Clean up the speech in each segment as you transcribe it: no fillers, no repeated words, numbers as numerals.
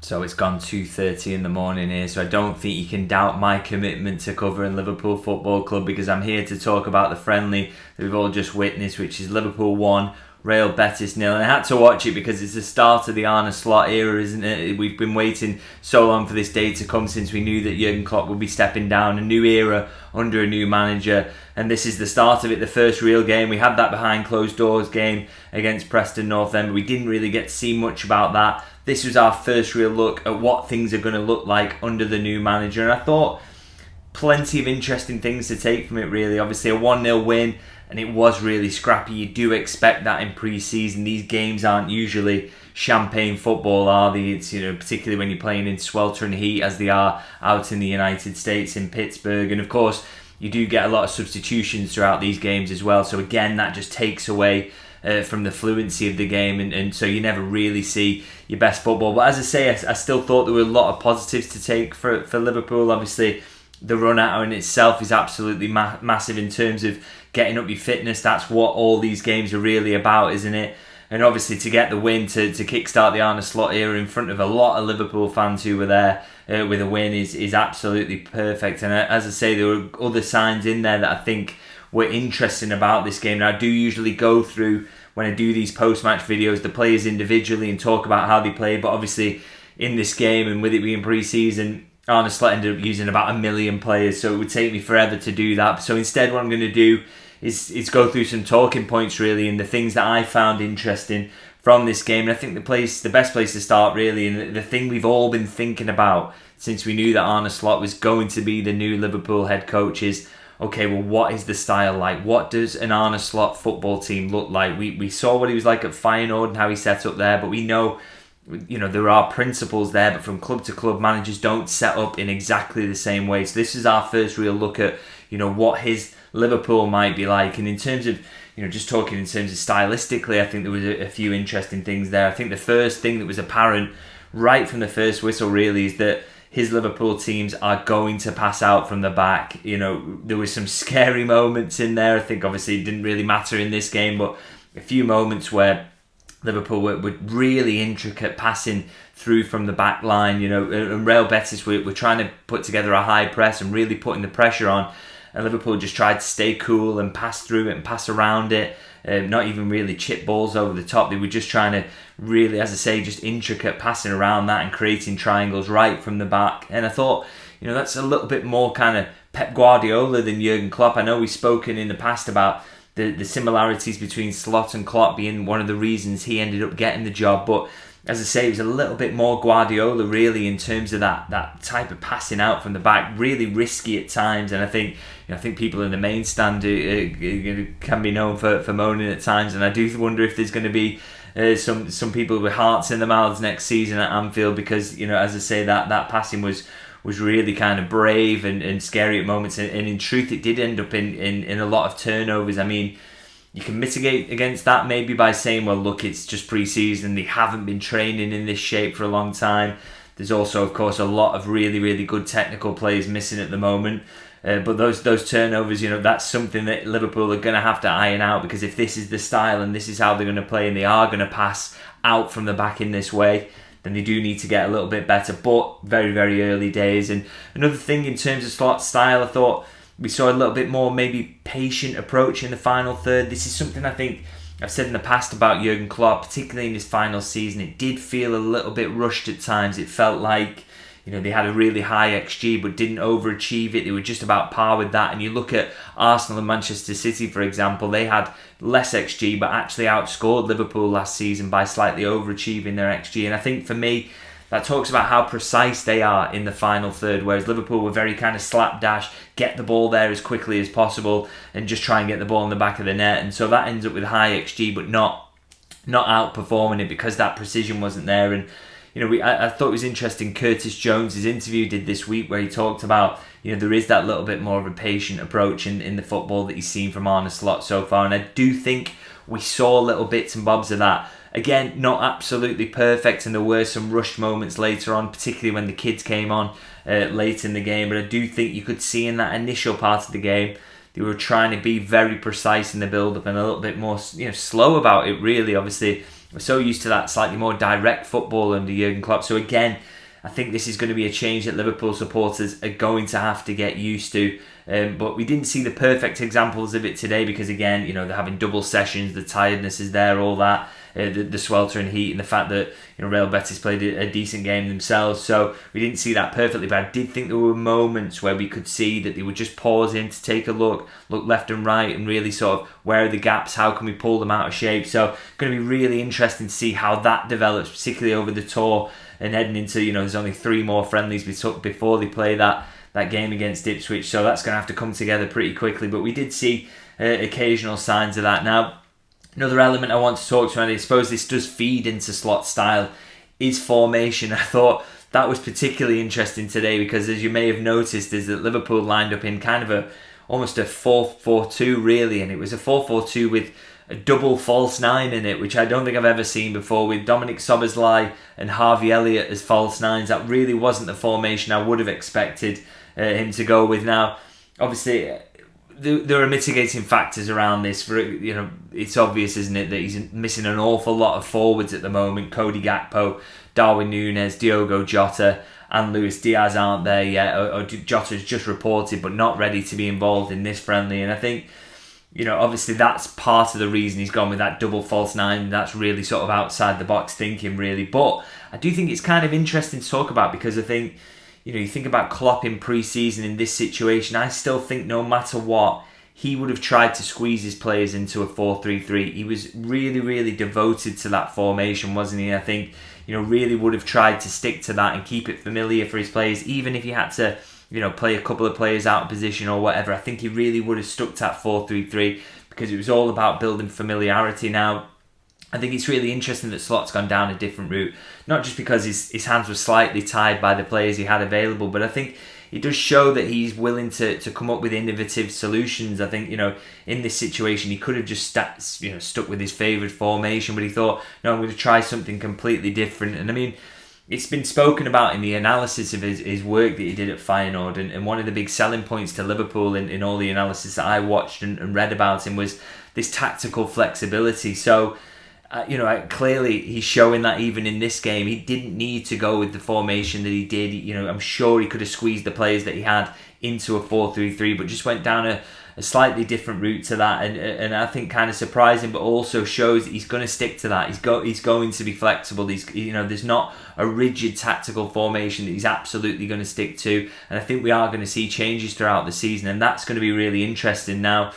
So it's gone 2:30 in the morning here, so I don't think you can doubt my commitment to covering Liverpool Football Club, because I'm here to talk about the friendly that we've all just witnessed, which is Liverpool 1, Real Betis 0. And I had to watch it because it's the start of the Arne Slot era, isn't it? We've been waiting so long for this day to come since we knew that Jurgen Klopp would be stepping down, a new era under a new manager, and this is the start of it, the first real game. We had that behind closed doors game against Preston North End, but we didn't really get to see much about that. This was our first real look at what things are going to look like under the new manager, and I thought plenty of interesting things to take from it, really. Obviously a 1-0 win, and it was really scrappy. You do expect that in pre-season. These games aren't usually champagne football, are they? It's, particularly when you're playing in swelter and heat as they are out in the United States in Pittsburgh. And of course, you do get a lot of substitutions throughout these games as well. So again, that just takes away from the fluency of the game, and so you never really see your best football. But as I say, I still thought there were a lot of positives to take for Liverpool. Obviously, the run out in itself is absolutely massive in terms of getting up your fitness. That's what all these games are really about, isn't it? And obviously to get the win, to kickstart the Arne Slot era in front of a lot of Liverpool fans who were there with a win is absolutely perfect. And as I say, there were other signs in there that I think were interesting about this game. Now, I do usually go through, when I do these post-match videos, the players individually and talk about how they played. But obviously in this game, and with it being pre-season, Arne Slot ended up using about 1 million players, so it would take me forever to do that. So instead, what I'm going to do is go through some talking points, really, and the things that I found interesting from this game. And I think the best place to start, really, and the thing we've all been thinking about since we knew that Arne Slot was going to be the new Liverpool head coach is, okay, well, what is the style like? What does an Arne Slot football team look like? We saw what he was like at Feyenoord and how he set up there, but we know, there are principles there, but from club to club, managers don't set up in exactly the same way. So this is our first real look at, what his Liverpool might be like. And in terms of, just talking in terms of stylistically, I think there was a few interesting things there. I think the first thing that was apparent right from the first whistle, really, is that his Liverpool teams are going to pass out from the back. There was some scary moments in there. I think obviously it didn't really matter in this game, but a few moments where Liverpool were really intricate passing through from the back line, and Real Betis were trying to put together a high press and really putting the pressure on, and Liverpool just tried to stay cool and pass through it and pass around it, not even really chip balls over the top. They were just trying to really, as I say, just intricate passing around that and creating triangles right from the back. And I thought, that's a little bit more kind of Pep Guardiola than Jurgen Klopp. I know we've spoken in the past about the similarities between Slot and Klopp being one of the reasons he ended up getting the job, but as I say, it was a little bit more Guardiola, really, in terms of that type of passing out from the back, really risky at times. And I think people in the main stand can be known for moaning at times, and I do wonder if there's going to be some people with hearts in their mouths next season at Anfield, because as I say, that passing was really kind of brave and scary at moments, and in truth it did end up in a lot of turnovers. I mean, you can mitigate against that maybe by saying, well, look, it's just pre-season, they haven't been training in this shape for a long time. There's also, of course, a lot of really, really good technical players missing at the moment. But those turnovers, that's something that Liverpool are going to have to iron out, because if this is the style and this is how they're going to play and they are going to pass out from the back in this way, then they do need to get a little bit better. But very, very early days. And another thing in terms of Slot style, I thought we saw a little bit more maybe patient approach in the final third. This is something I think I've said in the past about Jurgen Klopp, particularly in his final season. It did feel a little bit rushed at times. It felt like they had a really high XG but didn't overachieve it. They were just about par with that. And you look at Arsenal and Manchester City, for example, they had less XG but actually outscored Liverpool last season by slightly overachieving their XG. And I think for me, that talks about how precise they are in the final third, whereas Liverpool were very kind of slapdash, get the ball there as quickly as possible and just try and get the ball in the back of the net. And so that ends up with high XG but not outperforming it because that precision wasn't there. And I thought it was interesting, Curtis Jones's interview did this week, where he talked about, there is that little bit more of a patient approach in the football that he's seen from Arne Slot so far. And I do think we saw little bits and bobs of that. Again, not absolutely perfect, and there were some rushed moments later on, particularly when the kids came on late in the game. But I do think you could see in that initial part of the game, they were trying to be very precise in the build-up and a little bit more slow about it, really. Obviously, we're so used to that slightly more direct football under Jurgen Klopp. So again, I think this is going to be a change that Liverpool supporters are going to have to get used to. But we didn't see the perfect examples of it today because, again, you know, they're having double sessions, the tiredness is there, all that, the sweltering heat, and the fact that, you know, Real Betis played a decent game themselves. So we didn't see that perfectly, but I did think there were moments where we could see that they would just pause in to take a look left and right, and really sort of where are the gaps, how can we pull them out of shape. So going to be really interesting to see how that develops, particularly over the tour and heading into, you know, there's only 3 more friendlies before they play that game against Ipswich, so that's going to have to come together pretty quickly. But we did see occasional signs of that. Now, another element I want to talk to, and I suppose this does feed into Slot's style, is formation. I thought that was particularly interesting today because, as you may have noticed, is that Liverpool lined up in kind of almost a 4-4-2 really, and it was a 4-4-2 with a double false 9 in it, which I don't think I've ever seen before, with Dominik Szoboszlai and Harvey Elliott as false 9s. That really wasn't the formation I would have expected him to go with. Now, obviously, there are mitigating factors around this. For, you know, it's obvious, isn't it, that he's missing an awful lot of forwards at the moment. Cody Gakpo, Darwin Núñez, Diogo Jota and Luis Diaz aren't there yet, or Jota's just reported but not ready to be involved in this friendly. And I think, you know, obviously that's part of the reason he's gone with that double false 9. That's really sort of outside the box thinking, really. But I do think it's kind of interesting to talk about because I think, you know, you think about Klopp in pre-season in this situation, I still think no matter what, he would have tried to squeeze his players into a 4-3-3. He was really, really devoted to that formation, wasn't he? I think, you know, really would have tried to stick to that and keep it familiar for his players, even if he had to, you know, play a couple of players out of position or whatever. I think he really would have stuck to that 4-3-3 because it was all about building familiarity. Now, I think it's really interesting that Slot's gone down a different route, not just because his hands were slightly tied by the players he had available, but I think it does show that he's willing to come up with innovative solutions. I think, you know, in this situation, he could have just stuck with his favoured formation, but he thought, no, I'm going to try something completely different. And I mean, it's been spoken about in the analysis of his work that he did at Feyenoord, and one of the big selling points to Liverpool in all the analysis that I watched and read about him was this tactical flexibility. So, you know, clearly he's showing that even in this game. He didn't need to go with the formation that he did. You know, I'm sure he could have squeezed the players that he had into a 4-3-3, but just went down a slightly different route to that, and I think kind of surprising, but also shows that he's going to stick to that. He's going to be flexible. You know, there's not a rigid tactical formation that he's absolutely going to stick to, and I think we are going to see changes throughout the season, and that's going to be really interesting. Now,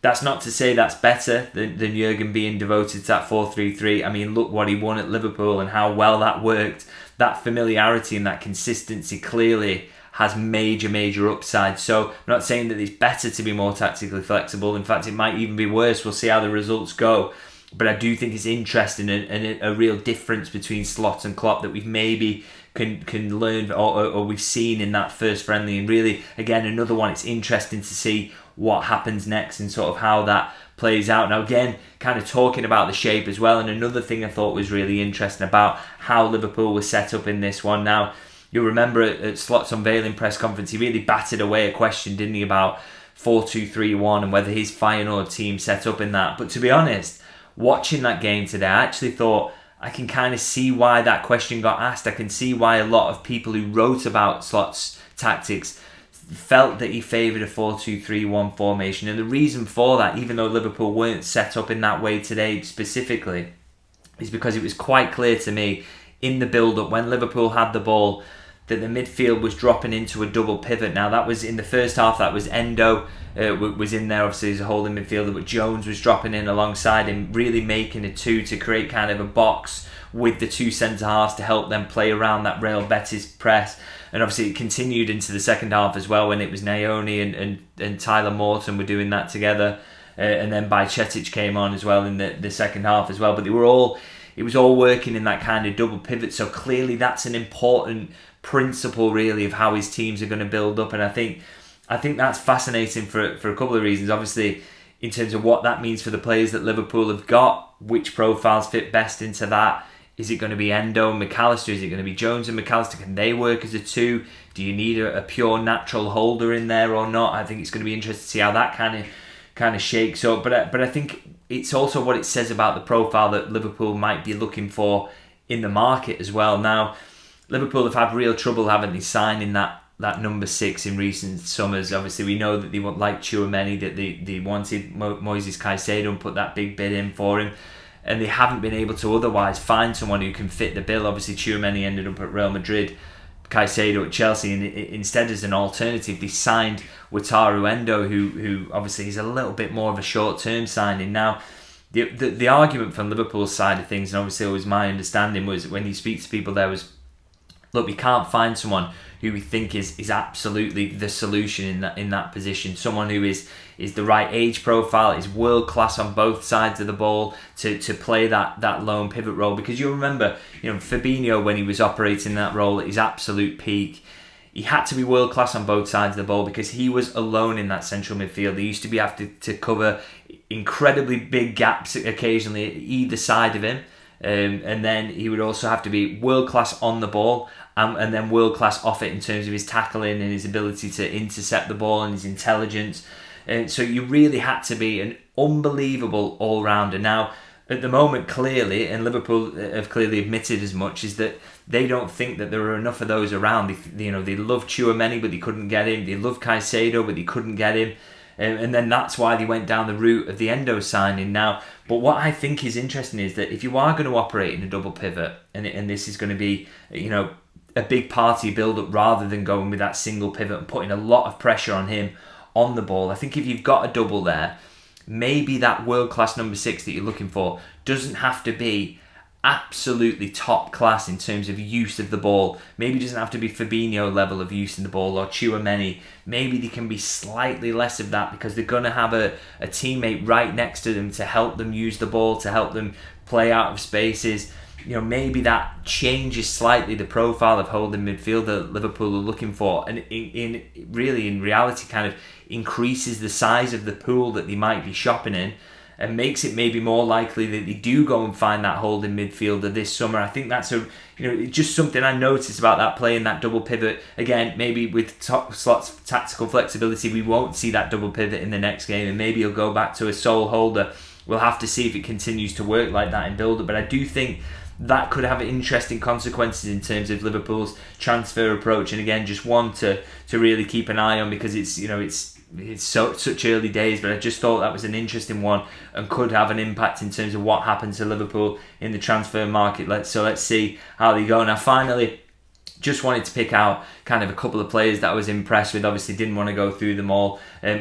that's not to say that's better than Jurgen being devoted to that 4-3-3. I mean, look what he won at Liverpool and how well that worked. That familiarity and that consistency clearly has major upside. So I'm not saying that it's better to be more tactically flexible. In fact, it might even be worse. We'll see how the results go. But I do think it's interesting and a real difference between Slot and Klopp that we've maybe can learn or we've seen in that first friendly. And really, again, another one, it's interesting to see what happens next and sort of how that plays out. Now, again, kind of talking about the shape as well. And another thing I thought was really interesting about how Liverpool was set up in this one. Now, you'll remember at Slot's unveiling press conference, he really batted away a question, didn't he, about 4-2-3-1 and whether his Feyenoord team set up in that. But to be honest, watching that game today, I actually thought I can kind of see why that question got asked. I can see why a lot of people who wrote about Slot's tactics felt that he favoured a 4-2-3-1 formation. And the reason for that, even though Liverpool weren't set up in that way today specifically, is because it was quite clear to me in the build-up when Liverpool had the ball that the midfield was dropping into a double pivot. Now, that was in the first half, that was Endo was in there, obviously, as a holding midfielder, but Jones was dropping in alongside him, really making a 2 to create kind of a box with the 2 centre-halves to help them play around that Real Betis press. And obviously it continued into the second half as well when it was Nyoni and Tyler Morton were doing that together. And then Bajcetic came on as well in the second half as well. But it was all working in that kind of double pivot. So clearly that's an important principle really of how his teams are going to build up. And I think that's fascinating for a couple of reasons. Obviously, in terms of what that means for the players that Liverpool have got, which profiles fit best into that. Is it going to be Endo and McAllister? Is it going to be Jones and McAllister? Can they work as a 2? Do you need a pure natural holder in there or not? I think it's going to be interesting to see how that kind of shakes up. But I think it's also what it says about the profile that Liverpool might be looking for in the market as well. Now, Liverpool have had real trouble, haven't they, signing that number 6 in recent summers. Obviously, we know that they want, like Tchouaméni, that they wanted Moises Caicedo and put that big bid in for him, and they haven't been able to otherwise find someone who can fit the bill. Obviously, Tchouaméni ended up at Real Madrid, Caicedo at Chelsea, and instead as an alternative they signed Wataru Endo, who obviously is a little bit more of a short-term signing. Now, the argument from Liverpool's side of things, and obviously always my understanding, was when you speak to people there was, look, we can't find someone who we think is absolutely the solution in that position. Someone who is the right age profile, is world class on both sides of the ball to play that lone pivot role. Because you'll remember, Fabinho, when he was operating that role at his absolute peak, he had to be world class on both sides of the ball because he was alone in that central midfield. He used to have to cover incredibly big gaps occasionally at either side of him. And then he would also have to be world class on the ball and then world class off it in terms of his tackling and his ability to intercept the ball and his intelligence. So you really had to be an unbelievable all-rounder. Now, at the moment, clearly, and Liverpool have clearly admitted as much, is that they don't think that there are enough of those around. They love Tchouaméni, but they couldn't get him. They love Caicedo, but they couldn't get him. And then that's why they went down the route of the Endo signing now. But what I think is interesting is that if you are going to operate in a double pivot, and this is going to be, a big party build-up rather than going with that single pivot and putting a lot of pressure on him on the ball, I think if you've got a double there, maybe that world-class number 6 that you're looking for doesn't have to be absolutely top class in terms of use of the ball. Maybe it doesn't have to be Fabinho level of use in the ball or Tchouaméni. Maybe they can be slightly less of that because they're going to have a teammate right next to them to help them use the ball, to help them play out of spaces. Maybe that changes slightly the profile of holding midfield that Liverpool are looking for, and in reality kind of increases the size of the pool that they might be shopping in, and makes it maybe more likely that they do go and find that holding midfielder this summer. I think that's just something I noticed about that play in that double pivot. Again, maybe with Slot's tactical flexibility, we won't see that double pivot in the next game, and maybe he'll go back to a sole holder. We'll have to see if it continues to work like that in build-up, but I do think that could have interesting consequences in terms of Liverpool's transfer approach, and again, just one to really keep an eye on, because it's such early days, but I just thought that was an interesting one and could have an impact in terms of what happens to Liverpool in the transfer market. Let's see how they go. Now, finally, just wanted to pick out kind of a couple of players that I was impressed with. Obviously, didn't want to go through them all.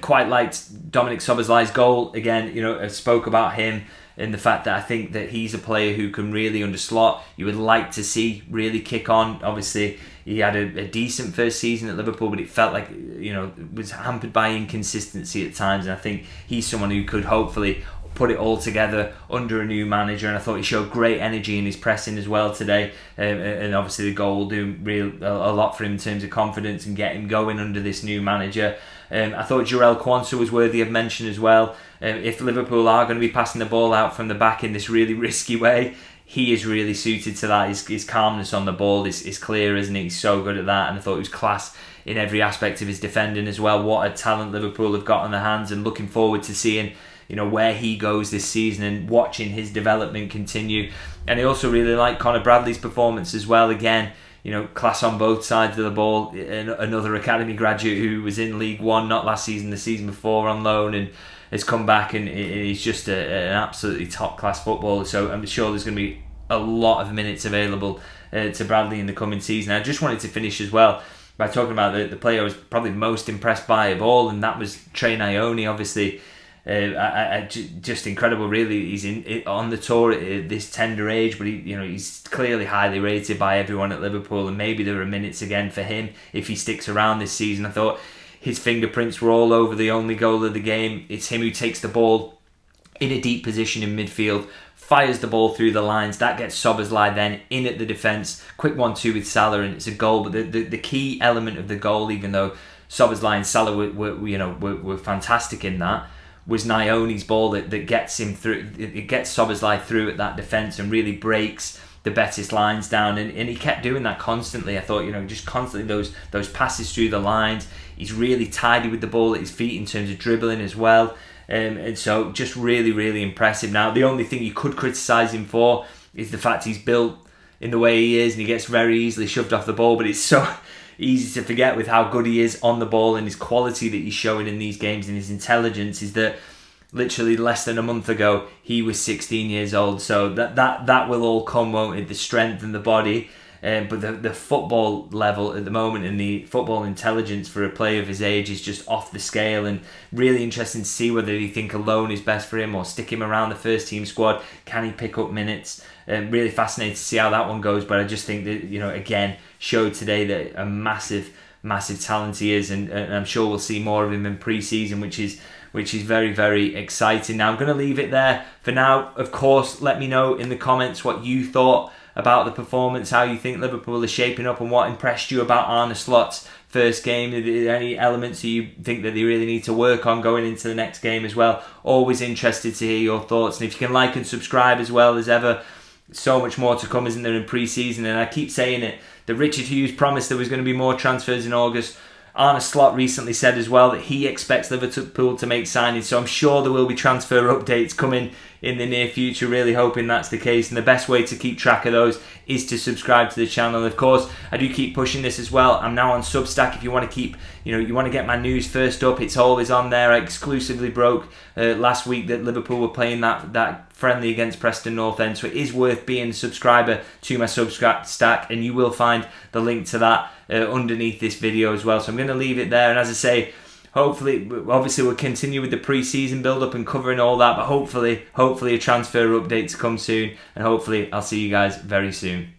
Quite liked Dominik Szoboszlai's goal. Again, I spoke about him in the fact that I think that he's a player who can really, under Slot, you would like to see really kick on. Obviously, he had a decent first season at Liverpool, but it felt like, was hampered by inconsistency at times. And I think he's someone who could hopefully put it all together under a new manager. And I thought he showed great energy in his pressing as well today. And obviously the goal will do a lot for him in terms of confidence and get him going under this new manager. I thought Jarell Quansah was worthy of mention as well. If Liverpool are going to be passing the ball out from the back in this really risky way, he is really suited to that. His calmness on the ball is clear, isn't he? He's so good at that, and I thought he was class in every aspect of his defending as well. What a talent Liverpool have got on their hands, and looking forward to seeing where he goes this season and watching his development continue. And I also really like Conor Bradley's performance as well. Again, class on both sides of the ball. Another academy graduate who was in League One, not last season, the season before, on loan, and has come back, and he's just an absolutely top class footballer. So I'm sure there's going to be a lot of minutes available to Bradley in the coming season. I just wanted to finish as well by talking about the player I was probably most impressed by of all, and that was Trey Nyoni. Obviously, just incredible. Really, he's on the tour at this tender age, but he's clearly highly rated by everyone at Liverpool, and maybe there are minutes again for him if he sticks around this season. I thought his fingerprints were all over the only goal of the game. It's him who takes the ball in a deep position in midfield, fires the ball through the lines. That gets Szoboszlai then in at the defence. Quick 1-2 with Salah, and it's a goal. But the key element of the goal, even though Szoboszlai and Salah were fantastic in that, was Nyoni's ball that gets him through. It gets Szoboszlai through at that defence and really breaks the Betis lines down, and he kept doing that constantly. I thought, just constantly those passes through the lines. He's really tidy with the ball at his feet in terms of dribbling as well. And so just really, really impressive. Now, the only thing you could criticise him for is the fact he's built in the way he is, and he gets very easily shoved off the ball, but it's so easy to forget with how good he is on the ball and his quality that he's showing in these games and his intelligence is that literally less than a month ago he was 16 years old. So that will all come, won't it? The strength and the body, but the football level at the moment and the football intelligence for a player of his age is just off the scale, and really interesting to see whether you think a loan is best for him or stick him around the first team squad. Can he pick up minutes? Really fascinating to see how that one goes, but I just think that, again, showed today that a massive talent he is, and I'm sure we'll see more of him in pre-season, which is very, very exciting. Now I'm going to leave it there for now. Of course, let me know in the comments what you thought about the performance, how you think Liverpool is shaping up, and what impressed you about Arne Slot's first game. Are there any elements that you think that they really need to work on going into the next game as well? Always interested to hear your thoughts, and if you can like and subscribe as well as ever. So much more to come, isn't there, in pre-season? And I keep saying it, that Richard Hughes promised there was going to be more transfers in August. Arne Slot recently said as well that he expects Liverpool to make signings, so I'm sure there will be transfer updates coming in the near future. Really hoping that's the case, and the best way to keep track of those is to subscribe to the channel. And of course, I do keep pushing this as well. I'm now on Substack. If you want to keep, you want to get my news first up, it's always on there. I exclusively broke last week that Liverpool were playing that friendly against Preston North End, so it is worth being a subscriber to my Substack, and you will find the link to that underneath this video as well. So I'm going to leave it there, and as I say, hopefully, obviously we'll continue with the pre-season build-up and covering all that, but hopefully a transfer update to come soon, and hopefully I'll see you guys very soon.